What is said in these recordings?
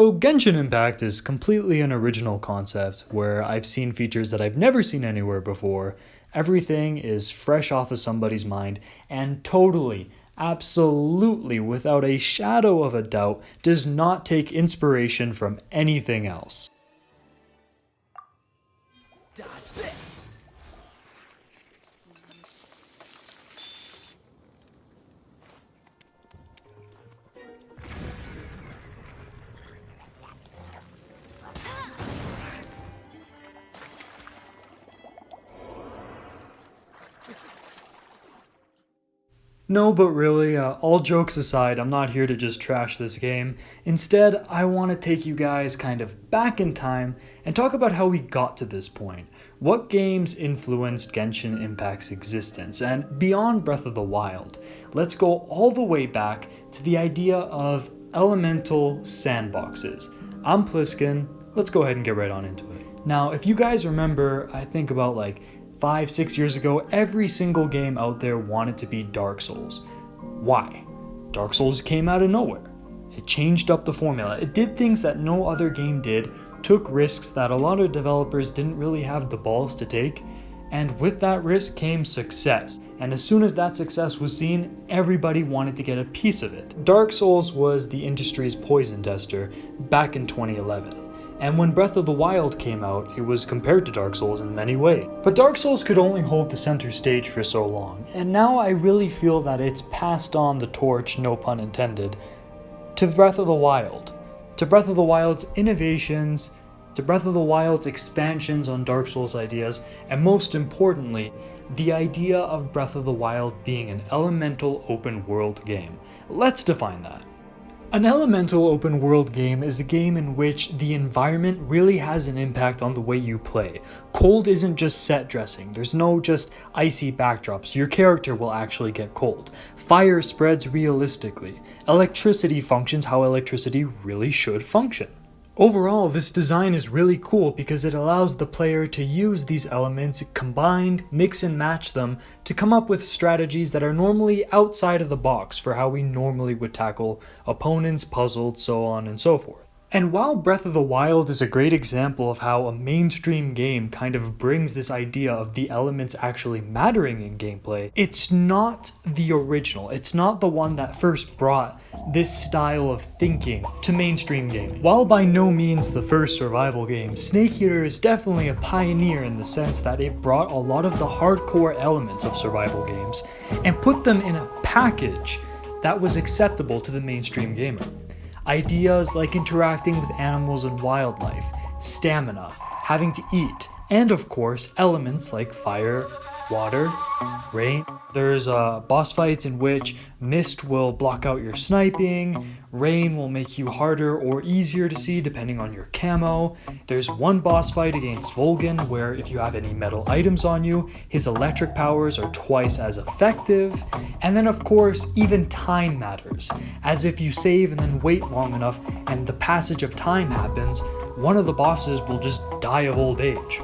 So Genshin Impact is completely an original concept where I've seen features that I've never seen anywhere before. Everything is fresh off of somebody's mind and totally, absolutely, without a shadow of a doubt, does not take inspiration from anything else. Dodge this! No, but really, all jokes aside, I'm not here to just trash this game. Instead, I want to take you guys kind of back in time and talk about how we got to this point. What games influenced Genshin Impact's existence? And beyond Breath of the Wild, let's go all the way back to the idea of elemental sandboxes. I'm Pliskin, let's go ahead and get right on into it. Now, if you guys remember, I think about 5-6 years ago, every single game out there wanted to be Dark Souls. Why? Dark Souls came out of nowhere. It changed up the formula. It did things that no other game did, took risks that a lot of developers didn't really have the balls to take, and with that risk came success. And as soon as that success was seen, everybody wanted to get a piece of it. Dark Souls was the industry's poison tester back in 2011. And when Breath of the Wild came out, it was compared to Dark Souls in many ways. But Dark Souls could only hold the center stage for so long, and now I really feel that it's passed on the torch, no pun intended, to Breath of the Wild. To Breath of the Wild's innovations, to Breath of the Wild's expansions on Dark Souls ideas, and most importantly, the idea of Breath of the Wild being an elemental open world game. Let's define that. An elemental open world game is a game in which the environment really has an impact on the way you play. Cold isn't just set dressing, there's no just icy backdrops, your character will actually get cold. Fire spreads realistically. Electricity functions how electricity really should function. Overall, this design is really cool because it allows the player to use these elements combined, mix and match them to come up with strategies that are normally outside of the box for how we normally would tackle opponents, puzzles, so on and so forth. And while Breath of the Wild is a great example of how a mainstream game kind of brings this idea of the elements actually mattering in gameplay, it's not the original. It's not the one that first brought this style of thinking to mainstream gaming. While by no means the first survival game, Snake Eater is definitely a pioneer in the sense that it brought a lot of the hardcore elements of survival games and put them in a package that was acceptable to the mainstream gamer. Ideas like interacting with animals and wildlife, stamina, having to eat, and of course elements like fire, water, rain. There's boss fights in which mist will block out your sniping, rain will make you harder or easier to see depending on your camo. There's one boss fight against Volgan where if you have any metal items on you, his electric powers are twice as effective. And then of course, even time matters, as if you save and then wait long enough and the passage of time happens, one of the bosses will just die of old age.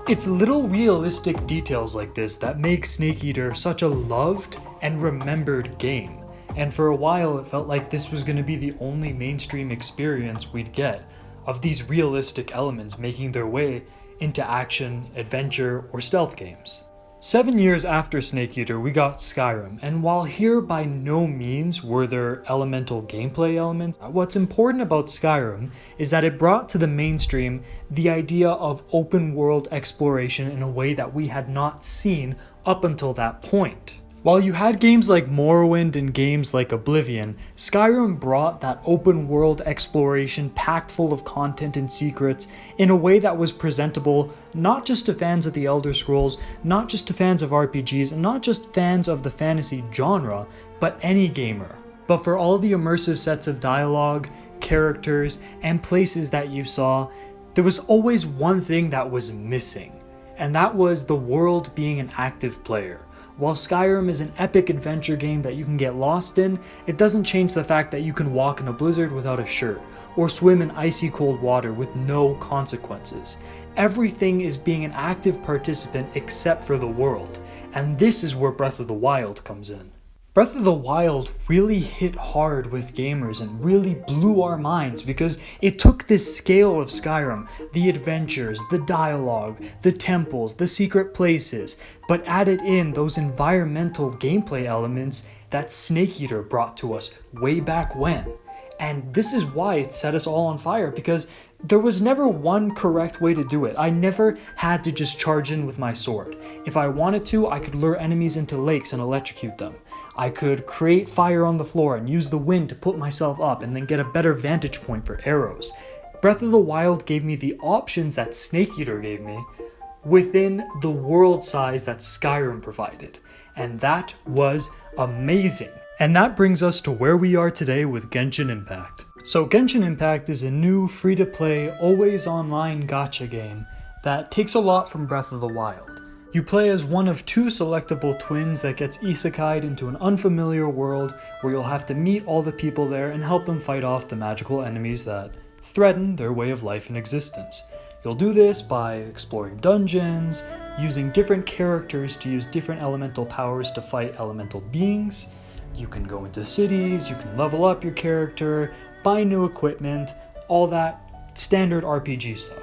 It's little realistic details like this that make Snake Eater such a loved and remembered game, and for a while it felt like this was going to be the only mainstream experience we'd get of these realistic elements making their way into action, adventure, or stealth games. 7 years after Snake Eater, we got Skyrim, and while here by no means were there elemental gameplay elements, what's important about Skyrim is that it brought to the mainstream the idea of open world exploration in a way that we had not seen up until that point. While you had games like Morrowind and games like Oblivion, Skyrim brought that open world exploration packed full of content and secrets in a way that was presentable not just to fans of the Elder Scrolls, not just to fans of RPGs, and not just fans of the fantasy genre, but any gamer. But for all the immersive sets of dialogue, characters, and places that you saw, there was always one thing that was missing, and that was the world being an active player. While Skyrim is an epic adventure game that you can get lost in, it doesn't change the fact that you can walk in a blizzard without a shirt, or swim in icy cold water with no consequences. Everything is being an active participant except for the world, and this is where Breath of the Wild comes in. Breath of the Wild really hit hard with gamers and really blew our minds because it took this scale of Skyrim, the adventures, the dialogue, the temples, the secret places, but added in those environmental gameplay elements that Snake Eater brought to us way back when. And this is why it set us all on fire, because there was never one correct way to do it. I never had to just charge in with my sword. If I wanted to, I could lure enemies into lakes and electrocute them. I could create fire on the floor and use the wind to put myself up and then get a better vantage point for arrows. Breath of the Wild gave me the options that Snake Eater gave me within the world size that Skyrim provided. And that was amazing. And that brings us to where we are today with Genshin Impact. So Genshin Impact is a new free-to-play, always online gacha game that takes a lot from Breath of the Wild. You play as one of two selectable twins that gets isekai'd into an unfamiliar world where you'll have to meet all the people there and help them fight off the magical enemies that threaten their way of life and existence. You'll do this by exploring dungeons, using different characters to use different elemental powers to fight elemental beings. You can go into cities, you can level up your character, buy new equipment, all that standard RPG stuff.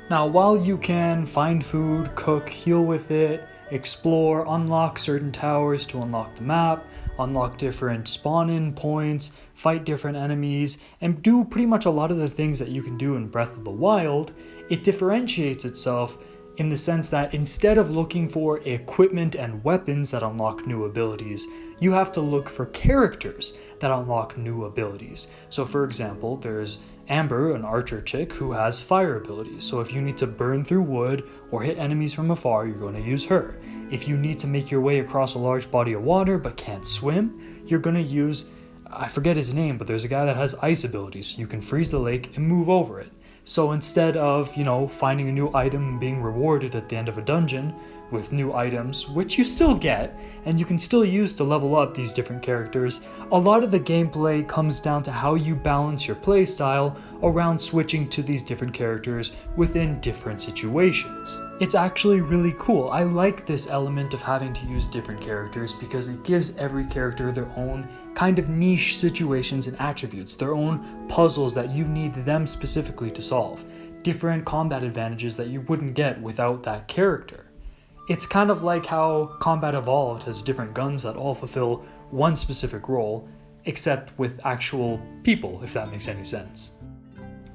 Now, while you can find food, cook, heal with it, explore, unlock certain towers to unlock the map, unlock different spawn-in points, fight different enemies, and do pretty much a lot of the things that you can do in Breath of the Wild, it differentiates itself in the sense that instead of looking for equipment and weapons that unlock new abilities, you have to look for characters that unlock new abilities. So for example, there's Amber, an archer chick, who has fire abilities. So if you need to burn through wood or hit enemies from afar, you're going to use her. If you need to make your way across a large body of water but can't swim, you're going to use, I forget his name, but there's a guy that has ice abilities. So you can freeze the lake and move over it. So instead of, finding a new item and being rewarded at the end of a dungeon with new items, which you still get, and you can still use to level up these different characters, a lot of the gameplay comes down to how you balance your playstyle around switching to these different characters within different situations. It's actually really cool. I like this element of having to use different characters because it gives every character their own kind of niche situations and attributes, their own puzzles that you need them specifically to solve, different combat advantages that you wouldn't get without that character. It's kind of like how Combat Evolved has different guns that all fulfill one specific role, except with actual people, if that makes any sense.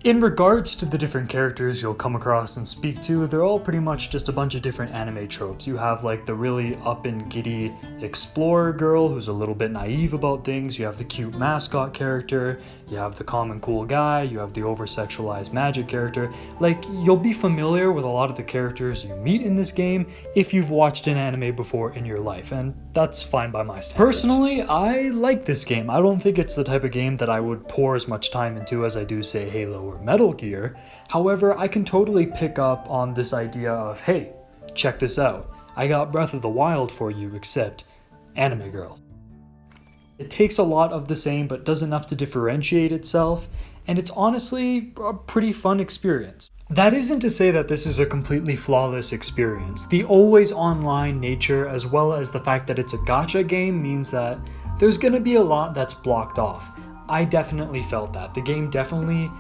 In regards to the different characters you'll come across and speak to, they're all pretty much just a bunch of different anime tropes. You have like the really up and giddy explorer girl who's a little bit naive about things, you have the cute mascot character, you have the calm and cool guy, you have the over-sexualized magic character. Like, you'll be familiar with a lot of the characters you meet in this game if you've watched an anime before in your life, and that's fine by my standards. Personally, I like this game. I don't think it's the type of game that I would pour as much time into as I do, say, Halo or Metal Gear. However, I can totally pick up on this idea of, hey, check this out. I got Breath of the Wild for you, except anime girl. It takes a lot of the same but does enough to differentiate itself, and it's honestly a pretty fun experience. That isn't to say that this is a completely flawless experience. The always online nature, as well as the fact that it's a gacha game, means that there's gonna be a lot that's blocked off. I definitely felt that. The game definitely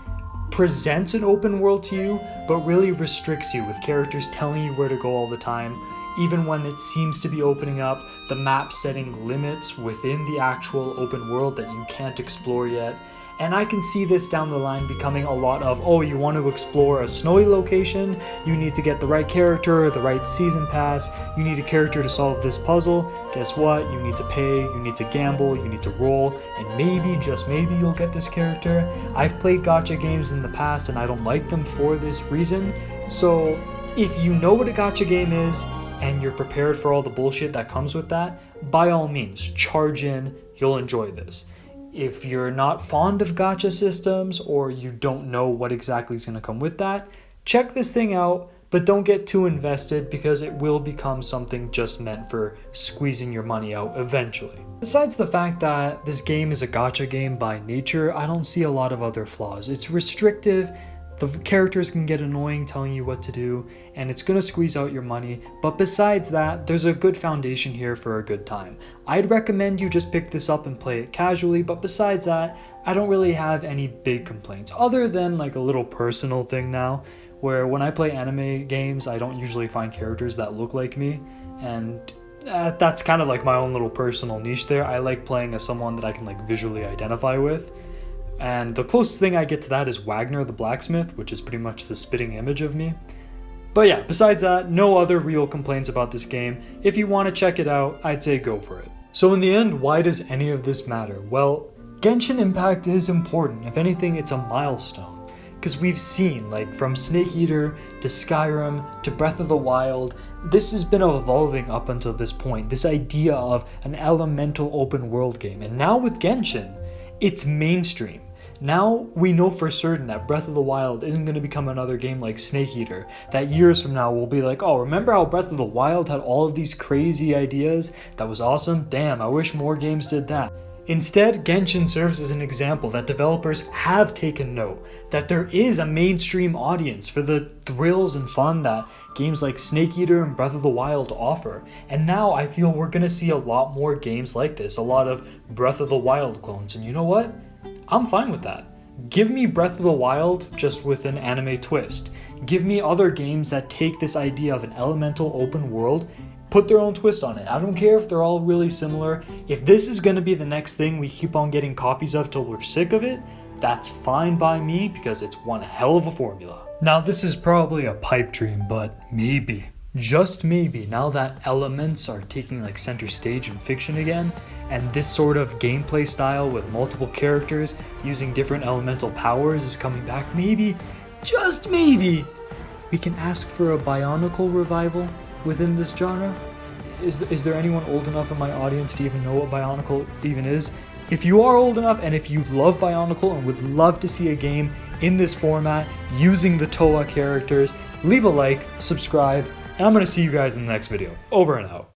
presents an open world to you, but really restricts you with characters telling you where to go all the time. Even when it seems to be opening up, the map setting limits within the actual open world that you can't explore yet. And I can see this down the line becoming a lot of, oh, you want to explore a snowy location, you need to get the right character, the right season pass, you need a character to solve this puzzle. Guess what? You need to pay, you need to gamble, you need to roll, and maybe, just maybe, you'll get this character. I've played gacha games in the past and I don't like them for this reason. So if you know what a gacha game is and you're prepared for all the bullshit that comes with that, by all means, charge in, you'll enjoy this. If you're not fond of gacha systems or you don't know what exactly is going to come with that, check this thing out, but don't get too invested because it will become something just meant for squeezing your money out eventually. Besides the fact that this game is a gacha game by nature, I don't see a lot of other flaws. It's restrictive, The characters can get annoying telling you what to do, and it's gonna squeeze out your money, but besides that, there's a good foundation here for a good time. I'd recommend you just pick this up and play it casually, but besides that, I don't really have any big complaints, other than like a little personal thing now, where when I play anime games, I don't usually find characters that look like me, and that's kind of like my own little personal niche there. I like playing as someone that I can like visually identify with. And the closest thing I get to that is Wagner the Blacksmith, which is pretty much the spitting image of me. But yeah, besides that, no other real complaints about this game. If you want to check it out, I'd say go for it. So in the end, why does any of this matter? Well, Genshin Impact is important. If anything, it's a milestone. Because we've seen, like, from Snake Eater to Skyrim to Breath of the Wild, this has been evolving up until this point. This idea of an elemental open world game. And now with Genshin, it's mainstream. Now we know for certain that Breath of the Wild isn't going to become another game like Snake Eater, that years from now we'll be like, oh, remember how Breath of the Wild had all of these crazy ideas? That was awesome. Damn, I wish more games did that. Instead, Genshin serves as an example that developers have taken note, that there is a mainstream audience for the thrills and fun that games like Snake Eater and Breath of the Wild offer. And now I feel we're going to see a lot more games like this, a lot of Breath of the Wild clones. And you know what? I'm fine with that. Give me Breath of the Wild just with an anime twist. Give me other games that take this idea of an elemental open world, put their own twist on it. I don't care if they're all really similar. If this is going to be the next thing we keep on getting copies of till we're sick of it, that's fine by me because it's one hell of a formula. Now this is probably a pipe dream, but maybe, just maybe, now that elements are taking like center stage in fiction again, and this sort of gameplay style with multiple characters using different elemental powers is coming back, maybe, just maybe, we can ask for a Bionicle revival within this genre. Is there anyone old enough in my audience to even know what Bionicle even is? If you are old enough and if you love Bionicle and would love to see a game in this format using the Toa characters, leave a like, subscribe, and I'm going to see you guys in the next video. Over and out.